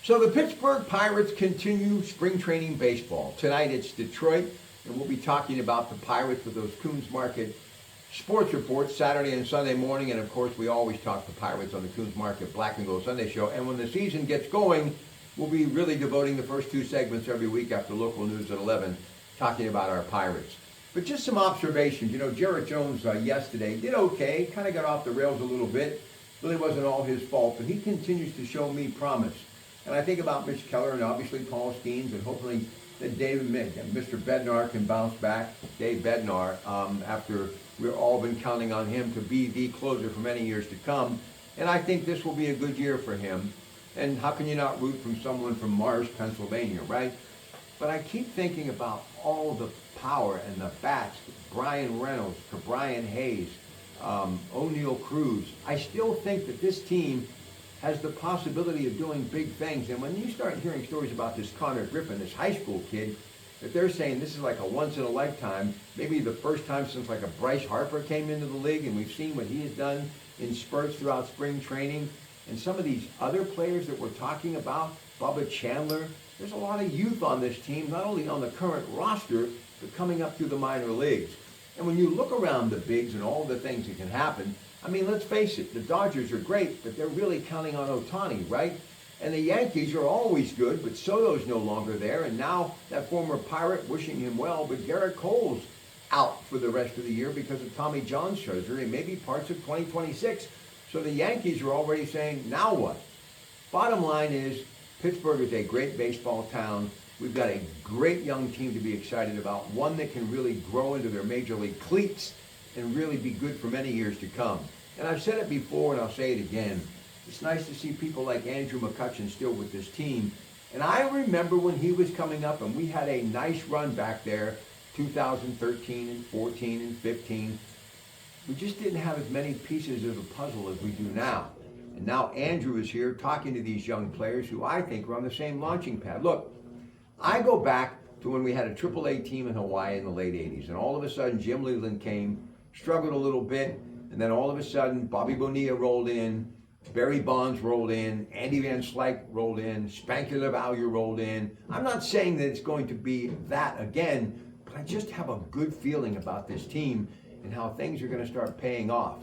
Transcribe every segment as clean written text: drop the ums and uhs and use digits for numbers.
So the Pittsburgh Pirates continue spring training baseball. Tonight it's Detroit, and we'll be talking about the Pirates with those Coons Market sports reports Saturday and Sunday morning. And of course, we always talk the Pirates on the Coons Market Black and Gold Sunday show. And when the season gets going, we'll be really devoting the first two segments every week after local news at 11, talking about our Pirates. But just some observations. You know, Jarrett Jones yesterday did okay, kind of got off the rails a little bit. Really wasn't all his fault, but he continues to show me promise. And I think about Mitch Keller and obviously Paul Skeens, and hopefully that Mr. Bednar can bounce back, Dave Bednar, after we've all been counting on him to be the closer for many years to come. And I think this will be a good year for him. And how can you not root from someone from Mars, Pennsylvania, right? But I keep thinking about all the power and the bats, Brian Reynolds, Brian Hayes, O'Neill Cruz. I still think that this team has the possibility of doing big things. And when you start hearing stories about this Connor Griffin, this high school kid, that they're saying this is like a once in a lifetime, maybe the first time since like a Bryce Harper came into the league, and we've seen what he has done in spurts throughout spring training. And some of these other players that we're talking about, Bubba Chandler, there's a lot of youth on this team, not only on the current roster, but coming up through the minor leagues. And when you look around the bigs and all the things that can happen, I mean, let's face it, the Dodgers are great, but they're really counting on Ohtani, right? And the Yankees are always good, but Soto's no longer there. And now that former Pirate, wishing him well, but Garrett Cole's out for the rest of the year because of Tommy John surgery and maybe parts of 2026. So the Yankees are already saying, now what? Bottom line is, Pittsburgh is a great baseball town. We've got a great young team to be excited about, one that can really grow into their major league cleats and really be good for many years to come. And I've said it before and I'll say it again. It's nice to see people like Andrew McCutchen still with this team. And I remember when he was coming up and we had a nice run back there, 2013 and 14 and 15. We just didn't have as many pieces of the puzzle as we do now. And now Andrew is here talking to these young players who I think are on the same launching pad. Look, I go back to when we had a AAA team in Hawaii in the late 80s, and all of a sudden Jim Leland came, struggled a little bit, and then all of a sudden Bobby Bonilla rolled in, Barry Bonds rolled in, Andy Van Slyke rolled in, Spanky LaValliere rolled in. I'm not saying that it's going to be that again, but I just have a good feeling about this team and how things are going to start paying off.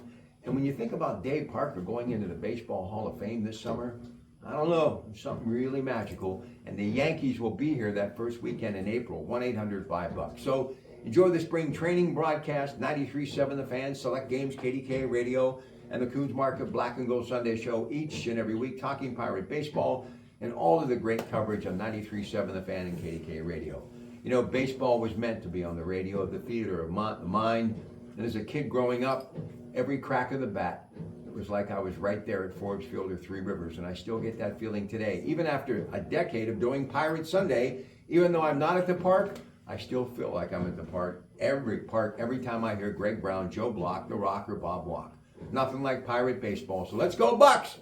And when you think about Dave Parker going into the Baseball Hall of Fame this summer, I don't know, something really magical. And the Yankees will be here that first weekend in April, 1-800-5-BUCK. So enjoy the spring training broadcast, 93.7 The Fan, Select Games, Kdka Radio, and the Coons Market Black and Gold Sunday show each and every week, talking Pirate baseball and all of the great coverage on 93.7 The Fan and Kdka Radio. You know, baseball was meant to be on the radio, the theater of the mind. And as a kid growing up, every crack of the bat, it was like I was right there at Forbes Field or Three Rivers, and I still get that feeling today. Even after a decade of doing Pirate Sunday, even though I'm not at the park, I still feel like I'm at the park every time I hear Greg Brown, Joe Block, The Rock, or Bob Walk. Nothing like Pirate baseball. So let's go Bucks!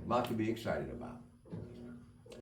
Lot to be excited about.